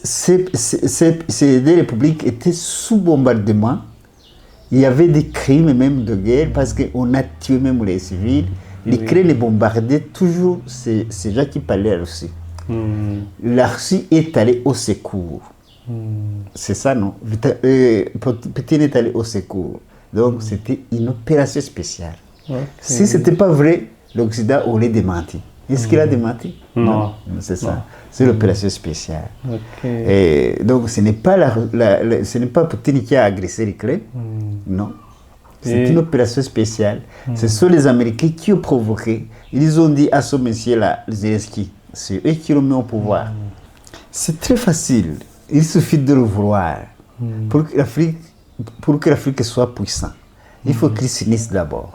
ces deux républiques étaient sous bombardement. Il y avait des crimes même de guerre parce qu'on a tué même les civils. L'Ukraine bombardait toujours ces gens qui parlaient Russie. La Russie est allée au secours. C'est ça, non? Poutine est allé au secours. Donc c'était une opération spéciale. Si ce n'était pas vrai, l'Occident aurait démenti. Est-ce qu'il a démenti? Non. C'est ça. C'est l'opération spéciale. Et donc ce n'est pas, ce n'est pas Poutine qui a agressé l'Ukraine. Non. C'est une opération spéciale. Ce sont les Américains qui ont provoqué. Ils ont dit à ce monsieur-là, Zelensky, c'est eux qui l'ont mis au pouvoir. C'est très facile. Il suffit de le vouloir. Pour que l'Afrique soit puissante, il faut qu'il s'unisse d'abord.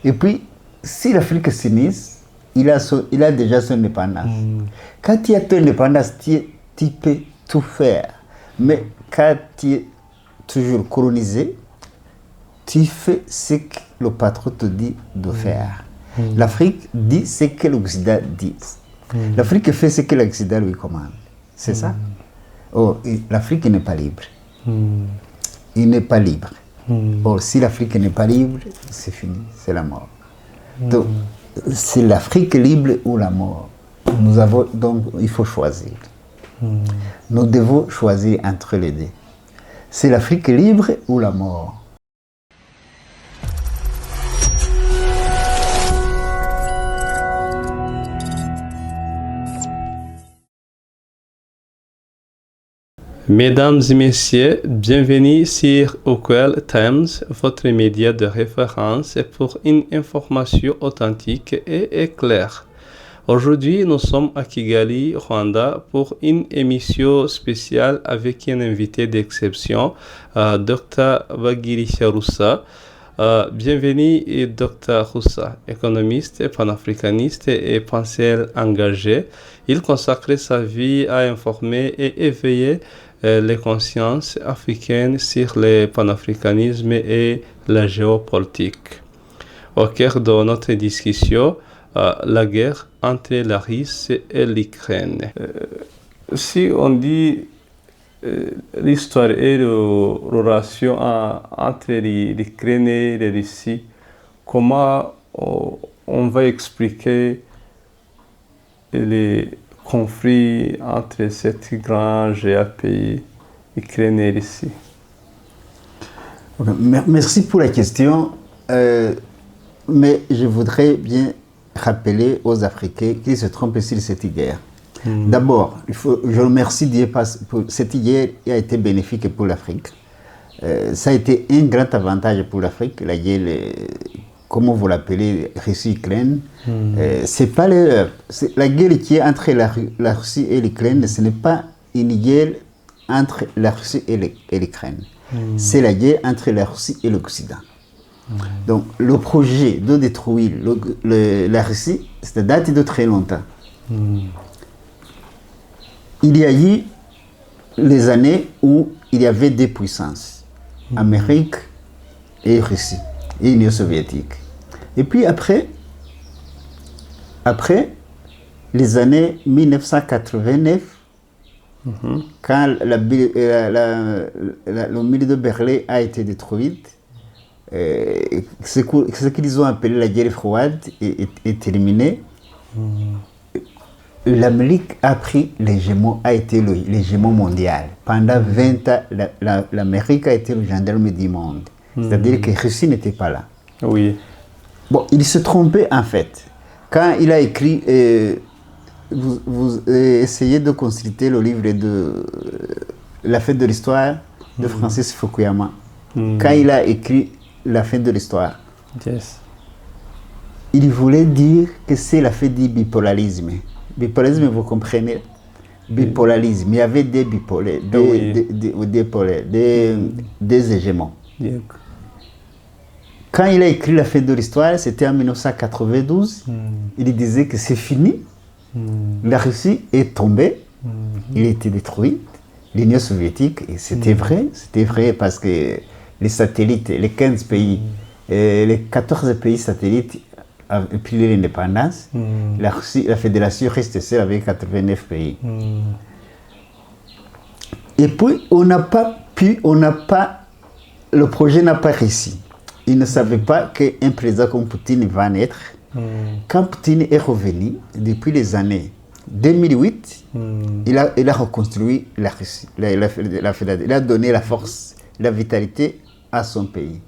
Et puis, si l'Afrique s'unisse, il a déjà son indépendance. Quand tu as ton indépendance, tu peux tout faire. Mais quand tu es toujours colonisé, tu fais ce que le patron te dit de faire. L'Afrique dit ce que l'Occident dit. L'Afrique fait ce que l'Occident lui commande. C'est ça. Oh, l'Afrique n'est pas libre. Il n'est pas libre. Or, si l'Afrique n'est pas libre, c'est fini, c'est la mort. Donc, c'est l'Afrique libre ou la mort. Donc, il faut choisir. Nous devons choisir entre les deux. C'est l'Afrique libre ou la mort. Mesdames et messieurs, bienvenue sur Okwell Times, votre média de référence pour une information authentique et claire. Aujourd'hui, nous sommes à Kigali, Rwanda, pour une émission spéciale avec un invité d'exception, Dr Bagirisha Roussa. Bienvenue, Dr Roussa, économiste, panafricaniste et penseur engagé. Il consacre sa vie à informer et éveiller les consciences africaines sur le panafricanisme et la géopolitique. Au cœur de notre discussion, la guerre entre la Russie et l'Ukraine. Si on dit l'histoire et la relation entre l'Ukraine et la Russie, comment on va expliquer les conflit entre cette grande pays, Ukraine et Russie? Merci pour la question, mais je voudrais bien rappeler aux Africains qu'ils se trompent sur cette guerre. D'abord, je remercie Dieu parce que cette guerre a été bénéfique pour l'Afrique. Ça a été un grand avantage pour l'Afrique, la guerre, comment vous l'appelez, Russie-Ukraine. C'est pas la guerre qui est entre la Russie et l'Ukraine, ce n'est pas une guerre entre la Russie et l'Ukraine. C'est la guerre entre la Russie et l'Occident. Donc le projet de détruire la Russie, ça date de très longtemps. Il y a eu les années où il y avait deux puissances, Amérique et Russie, et Union soviétique. Et puis après les années 1989, quand le mur de Berlin a été détruit, ce qu'ils ont appelé la guerre froide est terminé. L'Amérique a pris l'hégémon, a été l'hégémon mondial. Pendant 20 ans, l'Amérique a été le gendarme du monde. C'est-à-dire que Russie n'était pas là. Oui. Bon, il se trompait en fait. Quand il a écrit, vous essayez de consulter le livre de La fin de l'histoire de Francis Fukuyama. Quand il a écrit La fin de l'histoire, il voulait dire que c'est la fin du bipolarisme. Bipolarisme, vous comprenez? Bipolarisme, il y avait des bipolaires, des hégémons. Quand il a écrit La fin de l'histoire, c'était en 1992, il disait que c'est fini, la Russie est tombée, il a été détruit, l'Union soviétique, et c'était vrai parce que les satellites, les 15 pays, les 14 pays satellites, depuis l'indépendance, la Fédération reste seule avec 89 pays. Et puis, le projet n'a pas réussi. Ils ne savaient pas qu'un président comme Poutine va naître. Quand Poutine est revenu, depuis les années 2008, il a reconstruit la Russie, il a donné la force, la vitalité à son pays.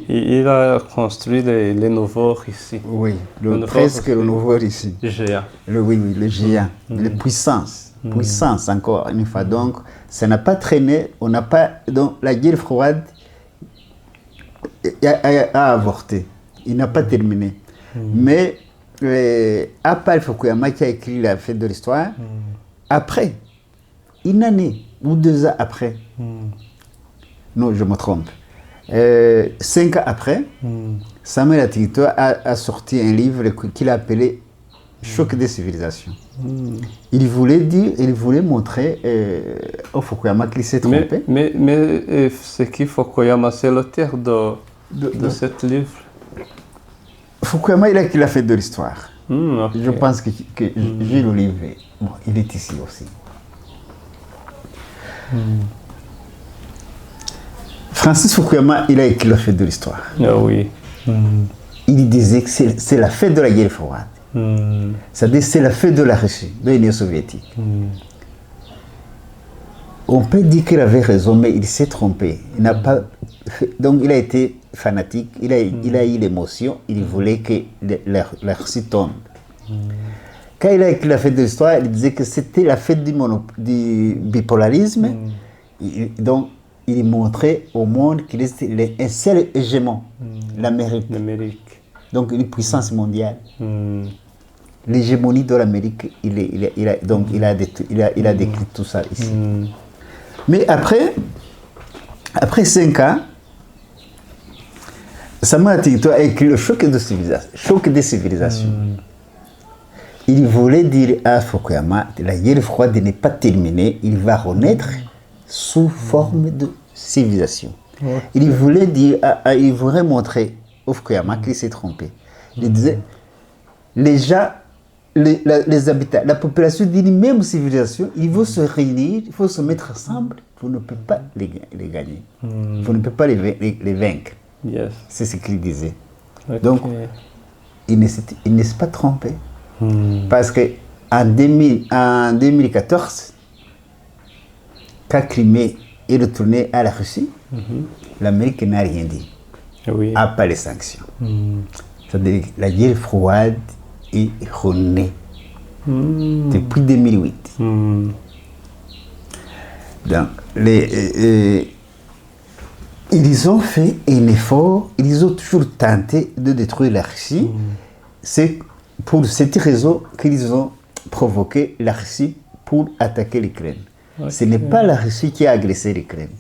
Il a construit les nouveaux Russie. Oui, presque le nouveau Russie. Géant. Le géant, la puissance encore une fois. Donc, ça n'a pas traîné, donc la guerre froide a avorté, il n'a pas terminé. Mais à part Fukuyama qui a écrit La fête de l'histoire, après, une année ou 2 ans après, non, je me trompe, 5 ans après, Samuel Atingito a sorti un livre qu'il a appelé Choc des civilisations. Il voulait montrer au Fukuyama qu'il s'est trompé. Mais c'est qui Fukuyama, c'est l'auteur de ce livre? Fukuyama, il a fait de l'histoire. Okay. Je pense que j'ai le livre. Bon, il est ici aussi. Francis Fukuyama, il a écrit la fête de l'histoire. Ah oui. Il disait que c'est la fête de la guerre froide. C'est-à-dire c'est la fête de la Russie, de l'Union soviétique. On peut dire qu'il avait raison, mais il s'est trompé. Donc il a été fanatique, il a eu l'émotion, il voulait que la Russie tombe. Quand il a écrit la fête de l'histoire, il disait que c'était la fête du bipolarisme. Donc il montrait au monde qu'il était un seul hégémon, l'Amérique. Donc une puissance mondiale. L'hégémonie de l'Amérique, il a décrit tout ça ici. Mais après 5 ans, Samuel Atingito a écrit le choc des civilisations. Il voulait dire à Fukuyama, la guerre froide n'est pas terminée, il va renaître sous forme de civilisation. Il voulait montrer au Fukuyama qu'il s'est trompé. Il disait, les gens, les habitants, la population d'une même civilisation, il faut se réunir, il faut se mettre ensemble, vous ne pouvez pas les gagner. Vous ne pouvez pas les vaincre. Yes. C'est ce qu'il disait. Okay. Donc, il ne s'est pas trompé. Parce qu'en 2014, quand Crimée est retourné à la Russie, l'Amérique n'a rien dit. Oui. À part les sanctions. C'est-à-dire la guerre froide est renée depuis 2008. Donc, ils ont fait un effort, ils ont toujours tenté de détruire la Russie. C'est pour cette raison qu'ils ont provoqué la Russie pour attaquer l'Ukraine. Okay. Ce n'est pas la Russie qui a agressé l'Ukraine.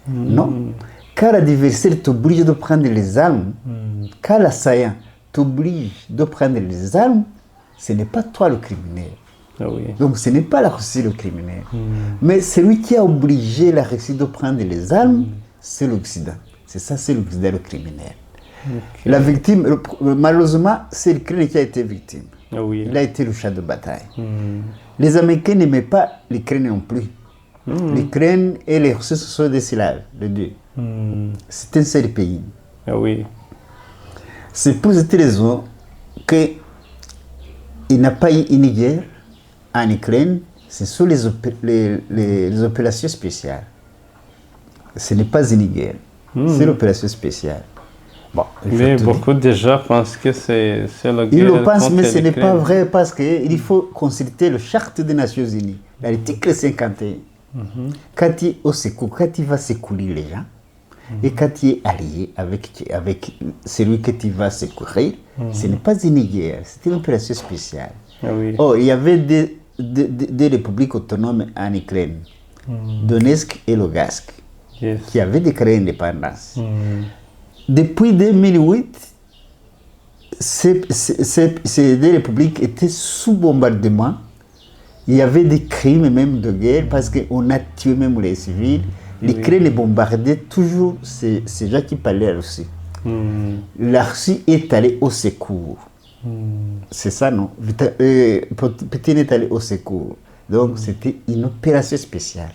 Non. Quand l'adversaire t'oblige de prendre les armes, quand l'assaillant t'oblige de prendre les armes, ce n'est pas toi le criminel. Ah oui. Donc ce n'est pas la Russie le criminel. Mais celui qui a obligé la Russie de prendre les armes, c'est l'Occident. C'est ça, c'est l'Occident le criminel. Okay. La victime, malheureusement, c'est l'Ukraine qui a été victime. Ah oui. Il a été le champ de bataille. Les Américains n'aimaient pas l'Ukraine non plus. L'Ukraine et les Russes sont des Slaves, les deux. C'est un seul pays. Ah oui. C'est pour cette raison qu'il n'a pas eu une guerre en Ukraine. Ce sont les opérations spéciales. Ce n'est pas une guerre. C'est l'opération spéciale. Bon, mais beaucoup de gens pensent que c'est la guerre. Ils le pensent, mais ce n'est pas vrai parce qu'il faut consulter le Charte des Nations Unies, l'article 51. Quand tu es au secours, quand tu vas secourir les gens, et quand tu es allié avec celui que tu vas secourir, ce n'est pas une guerre, c'est une opération spéciale. Ah oui. Oh, il y avait des républiques autonomes en Ukraine, Donetsk et Lugansk, Yes. qui avaient déclaré l'indépendance. Depuis 2008, ces deux républiques étaient sous bombardement. Il y avait des crimes même de guerre parce qu'on a tué même les civils. L'Ukraine bombardait toujours ces gens qui parlaient Russie. La Russie est allée au secours. C'est ça, non? Poutine est allé au secours. Donc c'était une opération spéciale.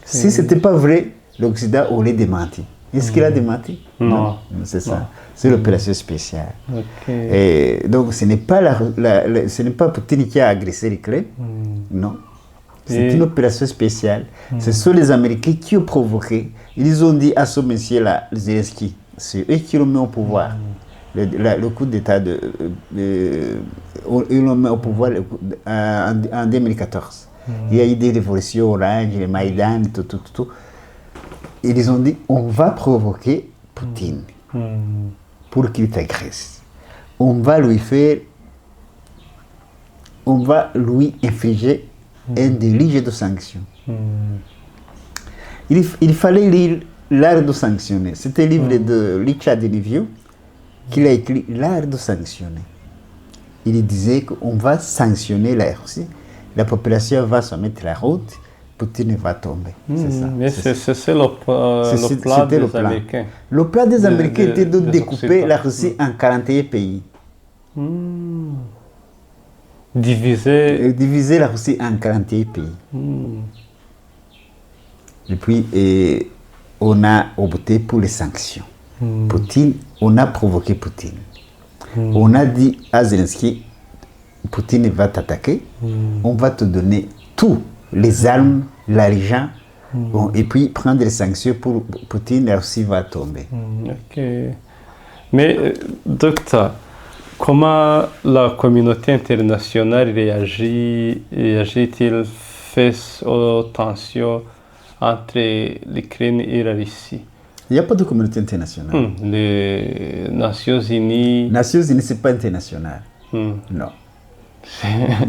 Si ce n'était pas vrai, l'Occident aurait démenti. Est-ce qu'il a démenti? Non. C'est ça. C'est l'opération spéciale. Ok. Et donc, ce n'est pas, ce n'est pas Poutine qui a agressé l'Ukraine. Non. C'est une opération spéciale. Ce sont les Américains qui ont provoqué. Ils ont dit à ce monsieur-là, Zelensky, c'est eux qui l'ont mis au pouvoir. Le coup d'État ils l'ont mis au pouvoir en 2014. Il y a eu des révolutions orange, les Maïdan, tout. Ils ont dit, on va provoquer Poutine pour qu'il t'agresse. On va lui infliger un déluge de sanctions. Il fallait lire L'art de sanctionner. C'était un livre de Richard Denivio qu'il a écrit, L'art de sanctionner. Il disait qu'on va sanctionner la Russie, la population va se mettre la route, Poutine va tomber. C'est ça. Mais c'est le plan des Américains. Le plan des Américains était de découper la Russie en 41 pays. Diviser la Russie en 41 pays. Et puis, on a opté pour les sanctions. Poutine, on a provoqué Poutine. On a dit à Zelensky, Poutine va t'attaquer, on va te donner tout, les armes, l'argent, et puis prendre les sanctions pour Poutine, la Russie va tomber. Ok. Mais, docteur, comment la communauté internationale réagit-il face aux tensions entre l'Ukraine et la Russie? Il n'y a pas de communauté internationale. Les Nations Unies. Nations Unies, ce n'est pas international. Non.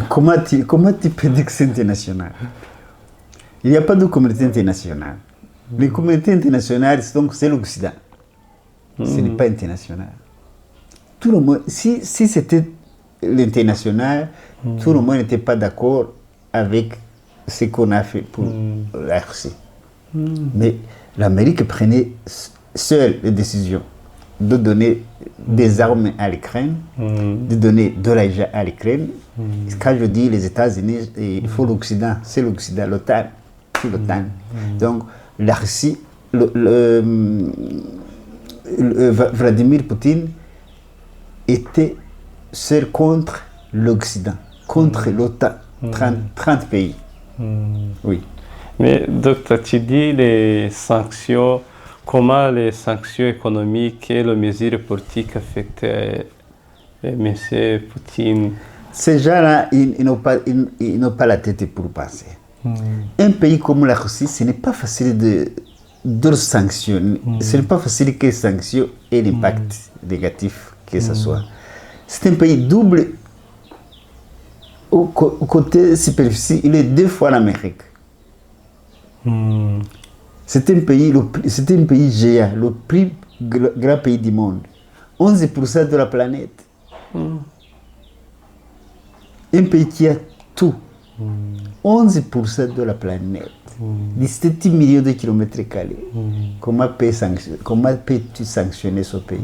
Comment tu peux dire que c'est international? Il n'y a pas de communauté internationale. Les communautés internationales, c'est l'Occident. Ce n'est pas international. Tout le monde, si c'était l'international, tout le monde n'était pas d'accord avec ce qu'on a fait pour la Russie. Mais l'Amérique prenait seule les décisions de donner des armes à l'Ukraine, de donner de l'argent à l'Ukraine. Quand je dis les États-Unis, il faut l'Occident, c'est l'Occident, l'OTAN, c'est l'OTAN. Donc la Russie, Vladimir Poutine était seul contre l'Occident, contre l'OTAN, 30 pays. Oui. Mais docteur, tu dis les sanctions, comment les sanctions économiques et les mesures politiques affectent M. Poutine? Ces gens-là, ils n'ont pas la tête pour penser. Un pays comme la Russie, ce n'est pas facile de le sanctionner. Ce n'est pas facile que les sanctions aient l'impact négatif que ce soit. C'est un pays double. Au côté superficie, il est 2 fois l'Amérique. C'est un pays géant, le plus grand pays du monde. 11% de la planète. Un pays qui a tout. 11% de la planète. 17 millions de kilomètres carrés. Comment peux-tu sanctionner ce pays?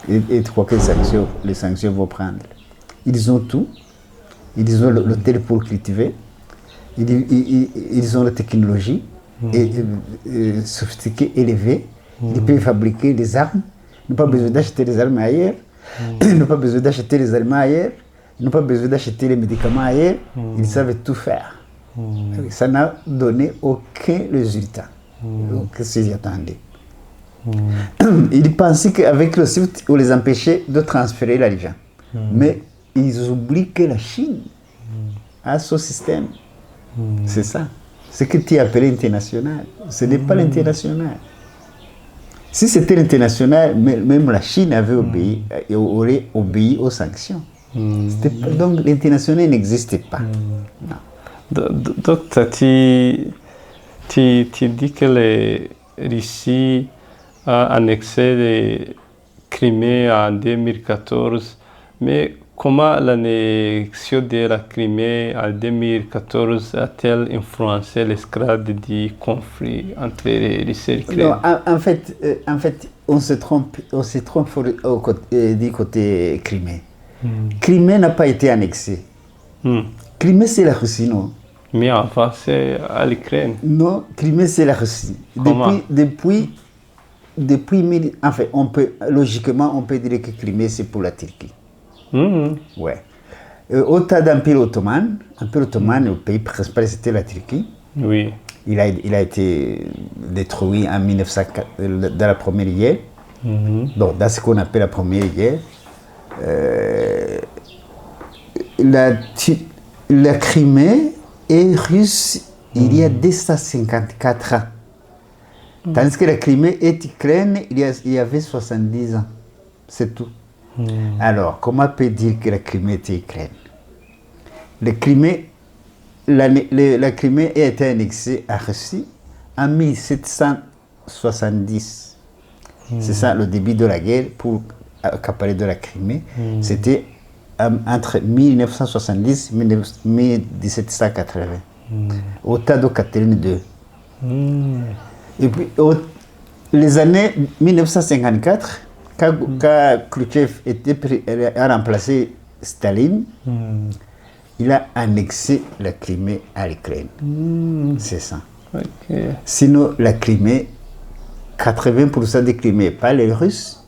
Et tu crois que les sanctions vont prendre? Ils ont tout. Ils ont le terre pour cultiver. Ils ont la technologie sophistiquée, élevée. Ils peuvent fabriquer des armes. Ils n'ont pas besoin d'acheter les armes ailleurs. Ils n'ont pas besoin d'acheter les Allemands ailleurs. Ils n'ont pas besoin d'acheter les médicaments ailleurs. Ils savent tout faire. Ça n'a donné aucun résultat. Que s'y attendaient. Ils pensaient qu'avec le SWIFT, on les empêchait de transférer l'argent. Mais ils oublient que la Chine a ce système. C'est ça. Ce que tu appelles international. Ce n'est pas l'international. Si c'était l'international, même la Chine aurait obéi aux sanctions. Donc l'international n'existait pas. Non. Docteur, tu dis que la Russie a annexé la Crimée en 2014, mais comment l'annexion de la Crimée en 2014 a-t-elle influencé l'escalade du conflit entre les Russes et l'Ukraine? Non, en fait, on se trompe du côté Crimée. Crimée n'a pas été annexée. Crimée, c'est la Russie, non? Mais enfin, c'est à l'Ukraine. Non, Crimée, c'est la Russie. Comment? Enfin, logiquement, on peut dire que Crimée, c'est pour la Turquie. Ouais. Au temps d'Empire ottoman, le pays principal, c'était la Turquie. Oui. Il a été détruit en 1904, dans la Première Guerre. Donc, dans ce qu'on appelle la Première Guerre. La Crimée est russe il y a 254 ans. Tandis que la Crimée est ukrainienne il y avait 70 ans. C'est tout. Alors, comment peut dire que la Crimée était ukrainienne? La Crimée a été annexée à Russie en 1770. C'est ça le début de la guerre pour accaparer de la Crimée. C'était entre 1970 et 1780. Au temps de Catherine II. Et puis, les années 1954, quand Khrouchtchev a remplacé Staline, il a annexé la Crimée à l'Ukraine. C'est ça. Okay. Sinon, la Crimée, 80% des Crimée, pas les Russes.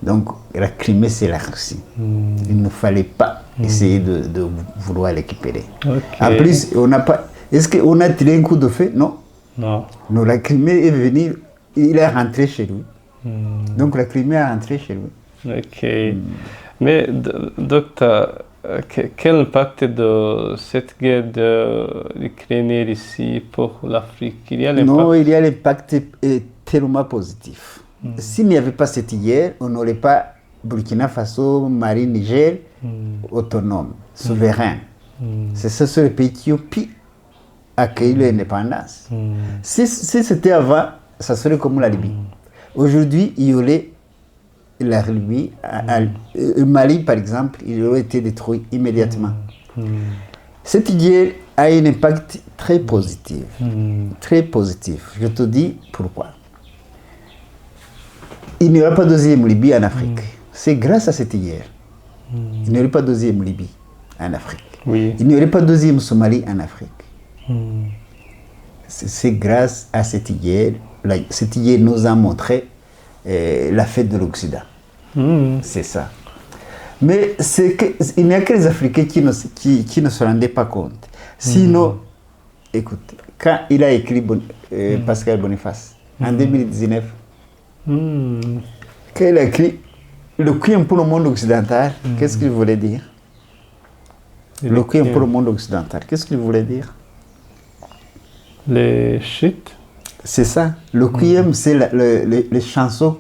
Donc, la Crimée, c'est la Russie. Il ne fallait pas essayer de vouloir récupérer. Okay. En plus, on n'a pas. Est-ce qu'on a tiré un coup de feu? Non. Non. Non, la Crimée est venue, il est rentré chez lui. Donc, la Crimée est rentrée chez lui. Ok. Mais, docteur, quel impact de cette guerre de l'Ukraine et Russie pour l'Afrique? Il y a l'impact? Non, il y a l'impact tellement positif. S'il n'y avait pas cette guerre, on n'aurait pas Burkina Faso, Mali, Niger, autonome, souverain. C'est ce sont les pays qui ont pu accueillir l'indépendance. Si c'était avant, ça serait comme la Libye. Aujourd'hui, il y aurait la Libye, le Mali par exemple, il aurait été détruit immédiatement. Cette guerre a un impact très positif. Très positif. Je te dis pourquoi. Il n'y aura pas de deuxième Libye en Afrique. C'est grâce à cette guerre. Il n'y aurait pas de deuxième Libye en Afrique. Oui. Il n'y aurait pas de deuxième Somalie en Afrique. C'est grâce à cette guerre. Cette guerre nous a montré la fête de l'Occident. C'est ça. Mais il n'y a que les Africains qui ne se rendaient pas compte. Sinon, écoute, quand il a écrit Pascal Boniface, en 2019, quand il a écrit le crime pour le monde occidental, qu'est-ce qu'il voulait dire? Le crime pour le monde occidental, qu'est-ce qu'il voulait dire? Les chutes? C'est ça. Le crime, c'est les chansons,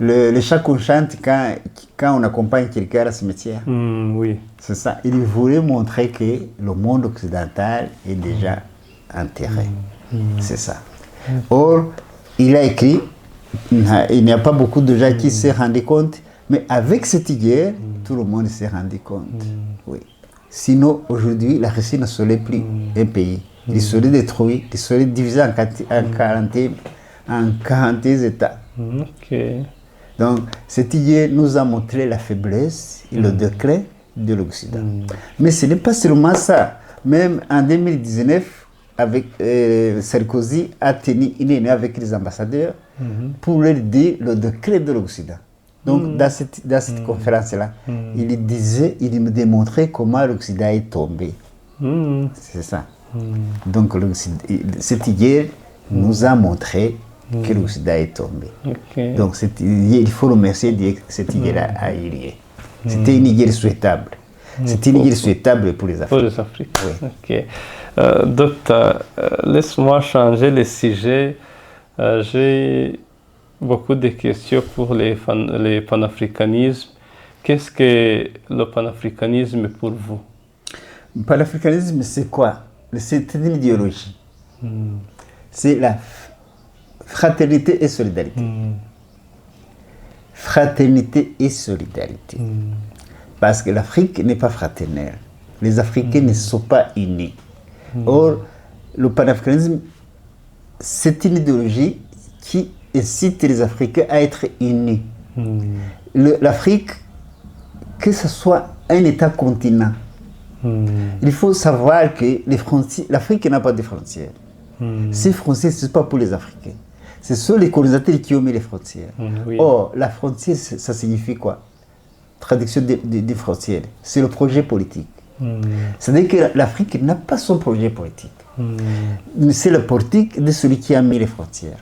les chants qu'on chante quand on accompagne quelqu'un à la cimetière. Oui. C'est ça. Il voulait montrer que le monde occidental est déjà enterré. C'est ça. Or, il a écrit, il n'y a pas beaucoup de gens qui se rendaient compte, mais avec cette guerre, tout le monde s'est rendu compte. Oui. Sinon, aujourd'hui, la Russie ne serait plus un pays. Il serait détruit, il serait divisé en 40 États. Donc, cette guerre nous a montré la faiblesse et le déclin de l'Occident. Mais ce n'est pas seulement ça. Même en 2019, avec Sarkozy a tenu une réunion avec les ambassadeurs pour leur dire le déclin de l'Occident. Donc, dans cette conférence-là, il me démontrait comment l'Occident est tombé. C'est ça. Donc, cette guerre nous a montré que l'Occident est tombé. Donc, il faut remercier que cette guerre a eu lieu. C'était une guerre souhaitable. C'était une guerre souhaitable pour les Africains. Pour les Africains. Oui. Ok. Docteur, laisse-moi changer le sujet. J'ai beaucoup de questions pour les panafricanismes. Qu'est-ce que le panafricanisme pour vous? Le panafricanisme, c'est quoi? C'est une idéologie. C'est la fraternité et solidarité. Fraternité et solidarité. Parce que l'Afrique n'est pas fraternelle. Les Africains ne sont pas unis. Or, le panafricanisme, c'est une idéologie qui incite les Africains à être unis. L'Afrique, que ce soit un État-continent, Il faut savoir que l'Afrique n'a pas de frontières. Ces frontières, ce n'est pas pour les Africains. Ce sont les colonisateurs qui ont mis les frontières. Oui. Or, la frontière, ça signifie quoi? Traduction des frontières. C'est le projet politique. C'est-à-dire que l'Afrique n'a pas son projet politique. C'est la politique de celui qui a mis les frontières.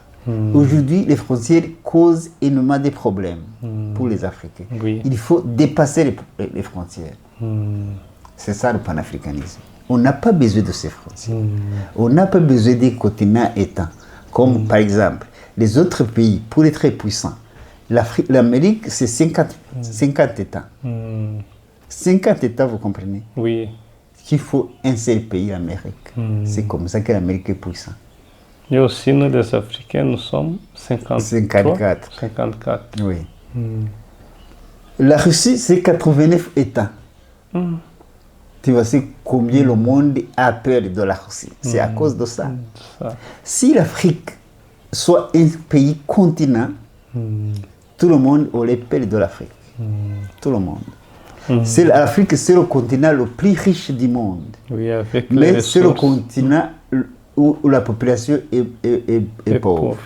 Aujourd'hui, les frontières causent énormément de problèmes pour les Africains. Oui. Il faut dépasser les frontières. C'est ça le panafricanisme. On n'a pas besoin de ces frontières. On n'a pas besoin des continents étants. Comme par exemple, les autres pays, pour être très puissants, l'Amérique, c'est 50 États. 50 États, vous comprenez? Oui. Qu'il faut un seul pays, l'Amérique. C'est comme ça que l'Amérique est puissante. Et aussi, nous, les Africains, nous sommes 54. Oui. La Russie, c'est 89 États. Tu vois, c'est combien le monde a peur de la Russie. C'est à cause de ça. Si l'Afrique soit un pays continent, tout le monde aurait peur de l'Afrique. Tout le monde. L'Afrique, c'est le continent le plus riche du monde. Oui, avec mais c'est le continent où la population est pauvre.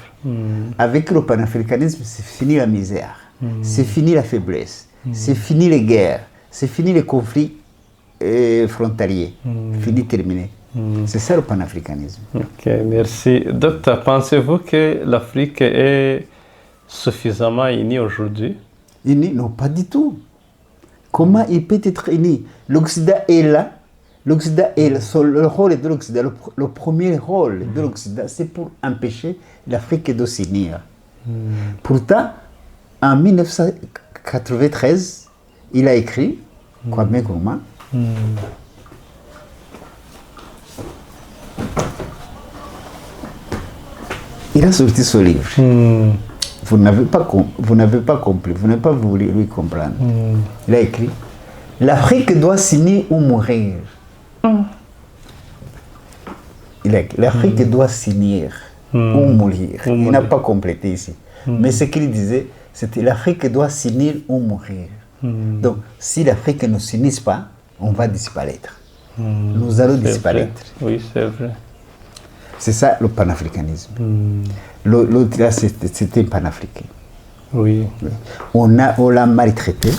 Avec le panafricanisme, c'est fini la misère. C'est fini la faiblesse. C'est fini les guerres. C'est fini les conflits frontaliers. Fini, terminé. C'est ça le panafricanisme. Ok, merci. Docteur, pensez-vous que l'Afrique est suffisamment unie aujourd'hui? Unie? Non, pas du tout. Comment il peut être uni? L'Occident est là. L'Occident est là. Le rôle de l'Occident, le premier rôle de l'Occident, c'est pour empêcher l'Afrique de s'unir. Pourtant, en 1993, il a écrit Kwame Nkrumah. Il a sorti ce livre. Vous n'avez pas compris, vous n'avez pas voulu lui comprendre. Il a écrit l'Afrique doit s'unir ou mourir. L'Afrique doit s'unir ou mourir. Il n'a pas complété ici. Mais ce qu'il disait, c'était l'Afrique doit s'unir ou mourir. Donc, si l'Afrique ne s'unit pas, on va disparaître. Nous allons disparaître. Oui, c'est vrai. C'est ça le panafricanisme. L'autre là, c'était panafricain. Oui. On l'a maltraité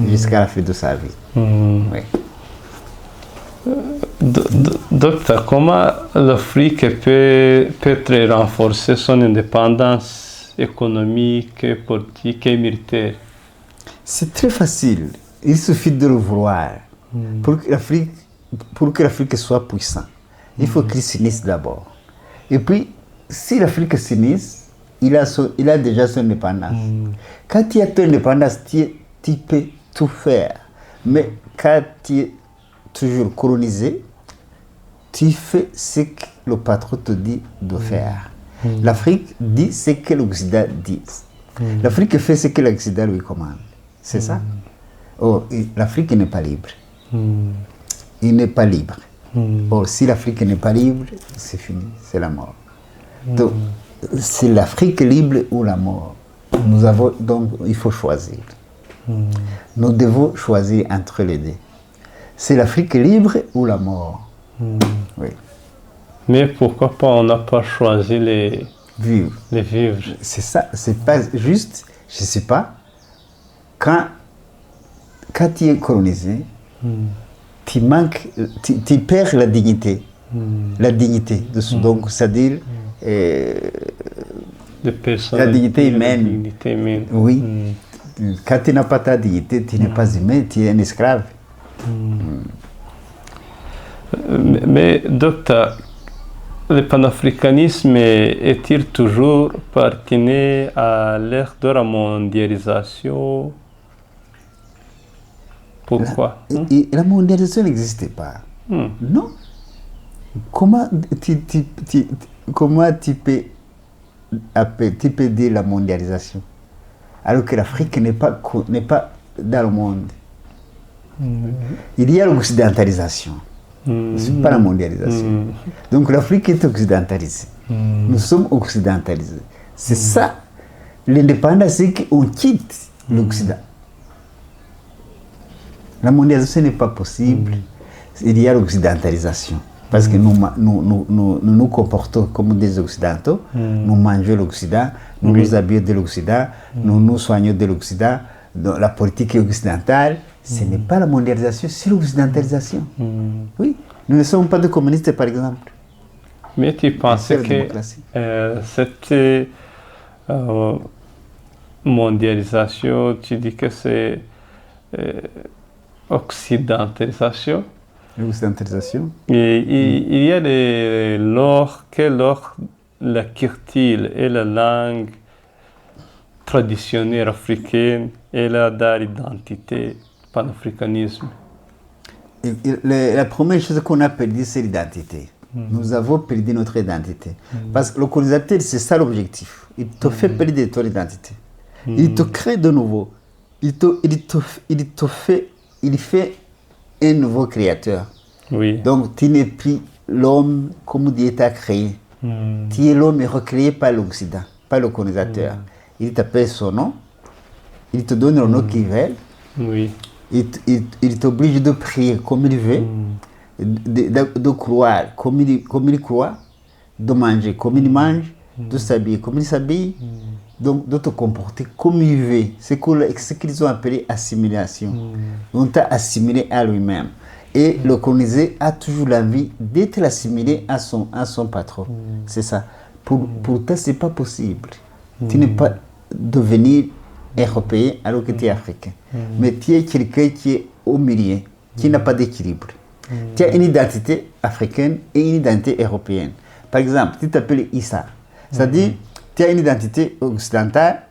jusqu'à la fin de sa vie. Oui. Docteur, comment l'Afrique peut renforcer son indépendance économique, politique et militaire? C'est très facile. Il suffit de le vouloir. Pour que l'Afrique soit puissante, il faut qu'il s'unisse d'abord. Et puis, si l'Afrique s'unisse, il a déjà son indépendance. Quand tu as ton indépendance, tu peux tout faire. Mais quand tu es toujours colonisé, tu fais ce que le patron te dit de faire. L'Afrique dit ce que l'Occident dit. L'Afrique fait ce que l'Occident lui commande. C'est ça. Or, l'Afrique n'est pas libre. Il n'est pas libre. Or, si l'Afrique n'est pas libre, c'est fini, c'est la mort. Donc, c'est l'Afrique libre ou la mort. Donc, il faut choisir. Nous devons choisir entre les deux. C'est l'Afrique libre ou la mort. Oui. Mais pourquoi pas on n'a pas choisi les vivre? C'est ça, c'est pas juste, je ne sais pas, quand tu es colonisé, tu perds la dignité. La dignité, donc c'est-à-dire la dignité humaine. Oui. Quand tu n'as pas ta dignité, tu n'es pas humain, tu es un esclave. Mais docteur, le panafricanisme est-il toujours pertinent à l'ère de la mondialisation? Pourquoi? La mondialisation n'existait pas. Non. Comment tu peux dire la mondialisation alors que l'Afrique n'est pas dans le monde? Il y a l'occidentalisation. Ce n'est pas la mondialisation. Donc l'Afrique est occidentalisée. Nous sommes occidentalisés. C'est ça. L'indépendance, c'est qu'on quitte l'Occident. La mondialisation n'est pas possible il y a l'occidentalisation. Parce que nous comportons comme des Occidentaux, nous mangeons l'Occident, nous nous habillons de l'Occident, nous nous soignons de l'Occident. La politique occidentale, ce n'est pas la mondialisation, c'est l'occidentalisation. Oui, nous ne sommes pas des communistes, par exemple. Mais tu penses que cette mondialisation, tu dis que c'est occidentalisation? L'occidentalisation. Et il y a lors la culture et la langue traditionnelle africaine et dans l'identité panafricanisme. La première chose qu'on a perdue, c'est l'identité. Nous avons perdu notre identité. Parce que le colonisateur, c'est ça l'objectif. Il te fait perdre ton identité. Il te crée de nouveau. Il fait un nouveau créateur. Oui. Donc, tu n'es plus l'homme comme Dieu t'a créé. Tu es l'homme recréé par l'Occident, par le colonisateur. Il t'appelle son nom. Il te donne le nom qu'il veut. Oui. Il t'oblige de prier comme il veut, de croire comme il croit, de manger comme il mange, de s'habiller comme il s'habille, donc de te comporter comme il veut. C'est ce qu'ils ont appelé assimilation. On t'a assimilé à lui-même. Et le colonisé a toujours l'envie d'être assimilé à son patron. C'est ça. Pour toi, ce n'est pas possible. Tu n'es pas devenir européen alors que tu es africain. Mais tu es quelqu'un qui est au milieu, qui n'a pas d'équilibre. Tu as une identité africaine et une identité européenne. Par exemple, tu t'appelles Issa. C'est-à-dire, tu as une identité occidentale,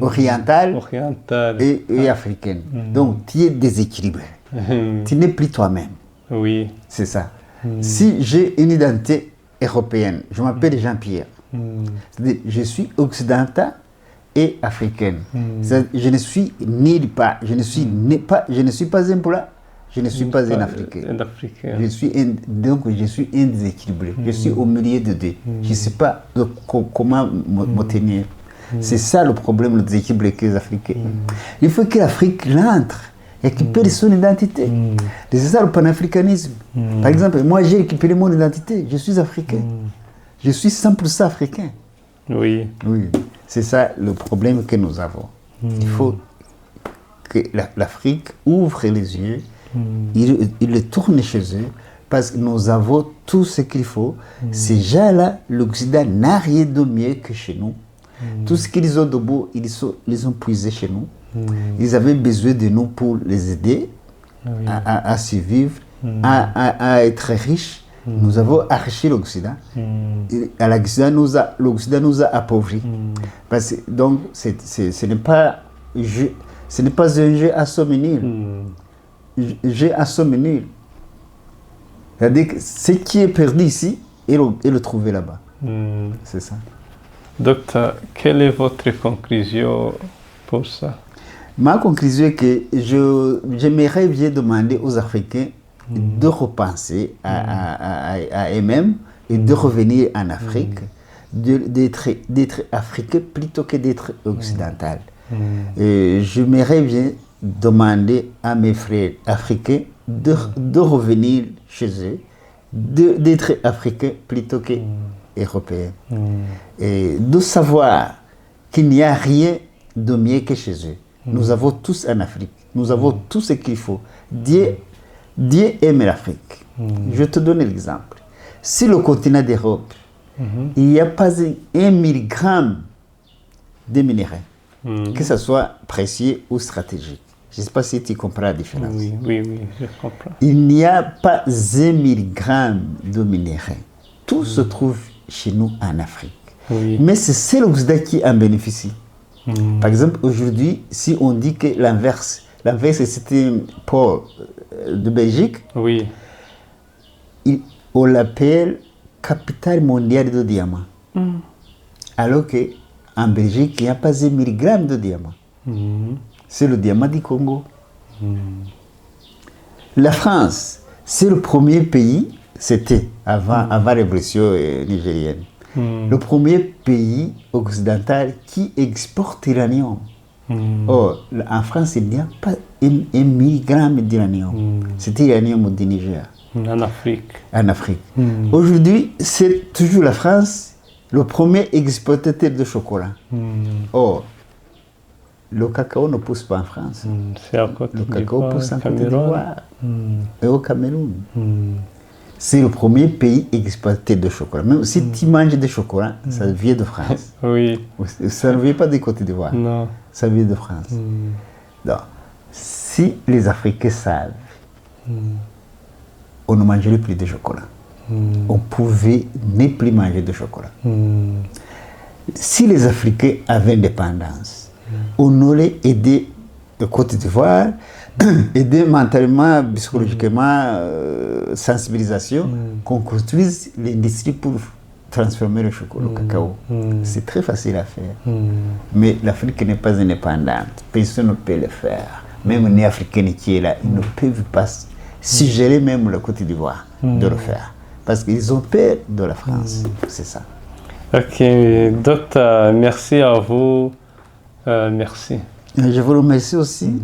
orientale et africaine. Donc, tu es déséquilibré. Tu n'es plus toi-même. Oui. C'est ça. Si j'ai une identité européenne, je m'appelle Jean-Pierre. C'est-à-dire, je suis occidental et africaine. Je ne suis nulle part. Je ne suis pas un plat. Je ne suis pas un Africain. Donc je suis un déséquilibré. Je suis au milieu de deux. Je ne sais pas comment me tenir. C'est ça le problème, le déséquilibre que les Africains. Il faut que l'Afrique l'entre et récupère son identité. C'est ça le panafricanisme. Par exemple, moi j'ai récupéré mon identité. Je suis africain. Je suis 100% africain. Oui. Oui. C'est ça le problème que nous avons. Il faut que l'Afrique ouvre les yeux, il le tourne chez eux, parce que nous avons tout ce qu'il faut. Ces gens-là, l'Occident n'a rien de mieux que chez nous. Tout ce qu'ils ont de beau, ils ont puisé chez nous. Ils avaient besoin de nous pour les aider à survivre, à être riches. Nous avons arraché l'Occident. L'Occident nous a appauvris. Parce que, donc, ce n'est pas un jeu à somme nulle. Jeu à somme nulle. C'est-à-dire que ce qui est perdu ici, et le trouver là-bas. C'est ça. Docteur, quelle est votre conclusion pour ça? Ma conclusion est que j'aimerais bien demander aux Africains de repenser à eux-mêmes et de revenir en Afrique, d'être africain plutôt que d'être occidental. J'aimerais bien demander à mes frères africains de revenir chez eux, d'être africains plutôt que européens. Et de savoir qu'il n'y a rien de mieux que chez eux. Nous avons tous en Afrique, nous avons tout ce qu'il faut. Dieu aime l'Afrique. Je te donne l'exemple. Si le continent d'Europe, il n'y a pas 1 milligramme de minerais, que ce soit précieux ou stratégique. Je ne sais pas si tu comprends la différence. Oui, je comprends. Il n'y a pas 1 milligramme de minerais. Tout se trouve chez nous en Afrique. Mais c'est l'Occident qui en bénéficie. Par exemple, aujourd'hui, si on dit que l'Anvers, c'est un port de Belgique, on l'appelle capitale mondiale de diamants. Alors qu'en Belgique, il n'y a pas 1 milligramme de diamants. C'est le diamant du Congo. La France, c'est le premier pays, c'était avant la révolution nigérienne, le premier pays occidental qui exporte l'uranium. Or, en France, il n'y a pas 1 milligramme d'uranium. C'était l'uranium du Niger. En Afrique. En Afrique. Aujourd'hui, c'est toujours la France le premier exportateur de chocolat. Or, le cacao ne pousse pas en France. C'est à Côte Le d'Ivoire, cacao pousse en Côte Cameroun. d'Ivoire et au Cameroun. C'est le premier pays exportateur de chocolat. Même si tu manges du chocolat, ça vient de France. Oui, Ça ne vient pas de Côte d'Ivoire. non. Ça vient de France. Donc, si les Africains savent, on ne mangerait plus de chocolat. On pouvait ne plus manger de chocolat. Si les Africains avaient indépendance, on aurait aidé le Côte d'Ivoire, aider mentalement, psychologiquement, sensibilisation, qu'on construise l'industrie pour transformer le chocolat, le cacao. C'est très facile à faire. Mais l'Afrique n'est pas indépendante. Personne ne peut le faire. Même les Africains qui sont là, ils ne peuvent pas suggérer même le Côte d'Ivoire de le faire. Parce qu'ils ont peur de la France. C'est ça. Ok, docteur, merci à vous. Merci. Je vous remercie aussi.